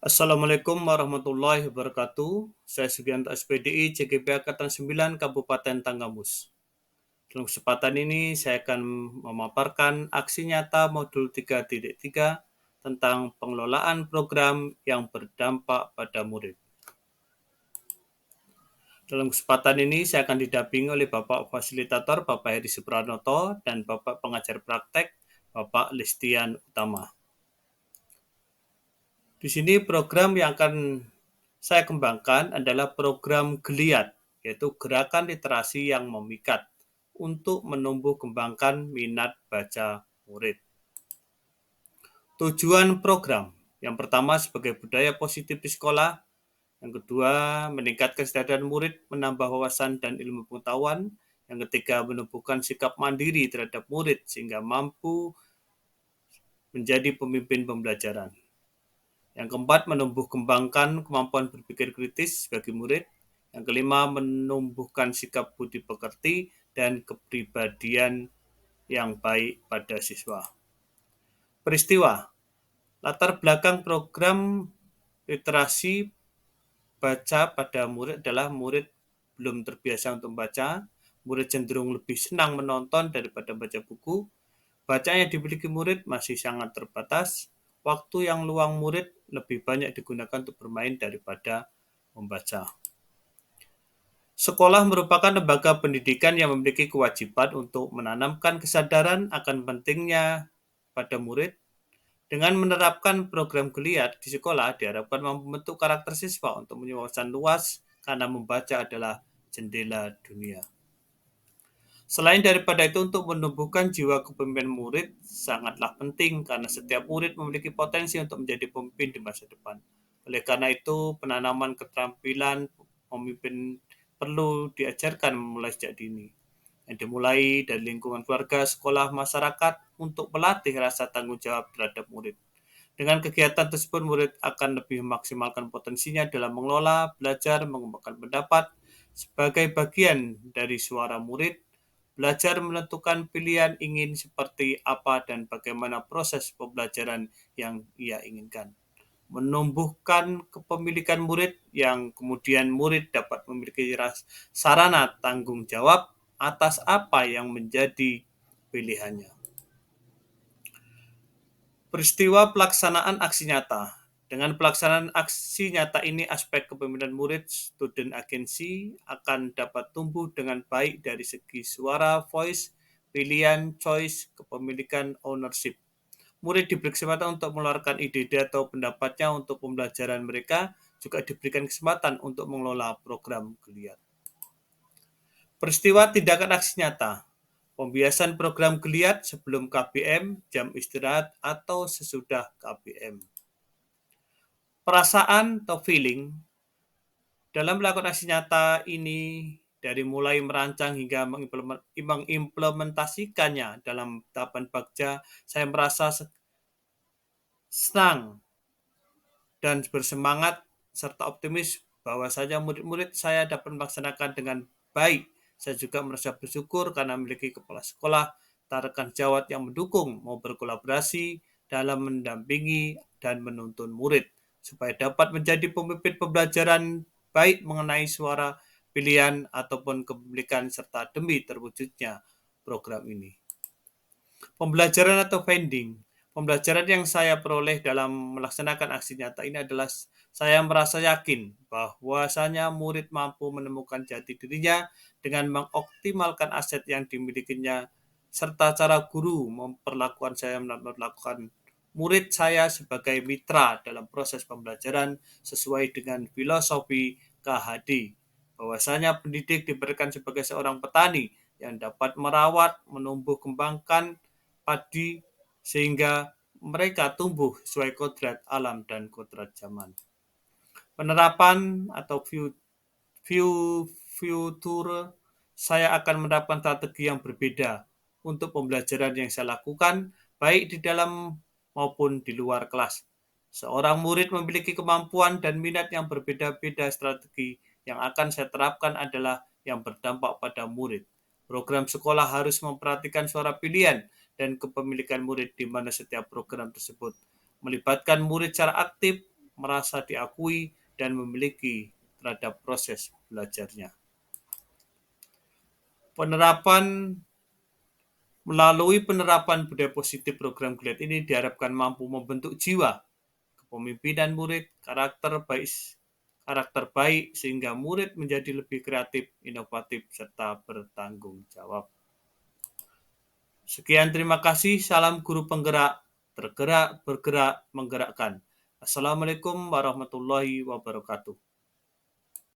Assalamualaikum warahmatullahi wabarakatuh. Saya Sugianto SPDI CGP Angkatan 9 Kabupaten Tanggamus. Dalam kesempatan ini saya akan memaparkan aksi nyata modul 3.3 tentang pengelolaan program yang berdampak pada murid. Dalam kesempatan ini saya akan didampingi oleh Bapak Fasilitator Bapak Heri Supranoto dan Bapak Pengajar Praktek Bapak Listian Utama. Di sini program yang akan saya kembangkan adalah program Geliat, yaitu gerakan literasi yang memikat untuk menumbuh kembangkan minat baca murid. Tujuan program yang pertama sebagai budaya positif di sekolah, yang kedua meningkatkan kesadaran murid, menambah wawasan dan ilmu pengetahuan, yang ketiga menumbuhkan sikap mandiri terhadap murid sehingga mampu menjadi pemimpin pembelajaran. Yang keempat, menumbuh kembangkan kemampuan berpikir kritis bagi murid. Yang kelima, menumbuhkan sikap budi pekerti dan kepribadian yang baik pada siswa. Peristiwa, latar belakang program literasi baca pada murid adalah murid belum terbiasa untuk membaca, murid cenderung lebih senang menonton daripada baca buku, bacaan yang dimiliki murid masih sangat terbatas, waktu yang luang murid lebih banyak digunakan untuk bermain daripada membaca. Sekolah merupakan lembaga pendidikan yang memiliki kewajiban untuk menanamkan kesadaran akan pentingnya pada murid. Dengan menerapkan program Geliat di sekolah, diharapkan mampu membentuk karakter siswa untuk punya wawasan luas karena membaca adalah jendela dunia. Selain daripada itu, untuk menumbuhkan jiwa kepemimpinan murid sangatlah penting karena setiap murid memiliki potensi untuk menjadi pemimpin di masa depan. Oleh karena itu, penanaman keterampilan pemimpin perlu diajarkan mulai sejak dini. Yang dimulai dari lingkungan keluarga, sekolah, masyarakat untuk melatih rasa tanggung jawab terhadap murid. Dengan kegiatan tersebut, murid akan lebih memaksimalkan potensinya dalam mengelola, belajar, mengembangkan pendapat sebagai bagian dari suara murid, belajar menentukan pilihan ingin seperti apa dan bagaimana proses pembelajaran yang ia inginkan. Menumbuhkan kepemilikan murid yang kemudian murid dapat memiliki sarana tanggung jawab atas apa yang menjadi pilihannya. Peristiwa pelaksanaan aksi nyata. Dengan pelaksanaan aksi nyata ini, aspek kepemimpinan murid, student agency, akan dapat tumbuh dengan baik dari segi suara, voice, pilihan, choice, kepemilikan, ownership. Murid diberi kesempatan untuk mengeluarkan ide-ide atau pendapatnya untuk pembelajaran mereka, juga diberikan kesempatan untuk mengelola program Geliat. Peristiwa tindakan aksi nyata. Pembiasan program Geliat sebelum KBM, jam istirahat, atau sesudah KBM. Perasaan atau feeling dalam melakukan aksi nyata ini dari mulai merancang hingga mengimplementasikannya dalam tahapan bagja, saya merasa senang dan bersemangat serta optimis bahwasanya murid-murid saya dapat melaksanakan dengan baik. Saya juga merasa bersyukur karena memiliki kepala sekolah, rekan sejawat yang mendukung mau berkolaborasi dalam mendampingi dan menuntun murid supaya dapat menjadi pemimpin pembelajaran baik mengenai suara pilihan ataupun kepemilikan serta demi terwujudnya program ini. Pembelajaran atau finding. Pembelajaran yang saya peroleh dalam melaksanakan aksi nyata ini adalah saya merasa yakin bahwasanya murid mampu menemukan jati dirinya dengan mengoptimalkan aset yang dimilikinya serta cara guru memperlakukan murid saya sebagai mitra dalam proses pembelajaran sesuai dengan filosofi KHD. Bahwasanya pendidik diberikan sebagai seorang petani yang dapat merawat, menumbuh kembangkan padi sehingga mereka tumbuh sesuai kodrat alam dan kodrat zaman. Penerapan atau future, saya akan menerapkan strategi yang berbeda untuk pembelajaran yang saya lakukan baik di dalam maupun di luar kelas. Seorang murid memiliki kemampuan dan minat yang berbeda-beda. Strategi yang akan saya terapkan adalah yang berdampak pada murid. Program sekolah harus memperhatikan suara pilihan dan kepemilikan murid di mana setiap program tersebut melibatkan murid secara aktif merasa diakui dan memiliki terhadap proses belajarnya. Melalui penerapan budaya positif, program GLIAD ini diharapkan mampu membentuk jiwa kepemimpinan murid, karakter baik sehingga murid menjadi lebih kreatif, inovatif, serta bertanggung jawab. Sekian, terima kasih. Salam guru penggerak, tergerak, bergerak, menggerakkan. Assalamualaikum warahmatullahi wabarakatuh.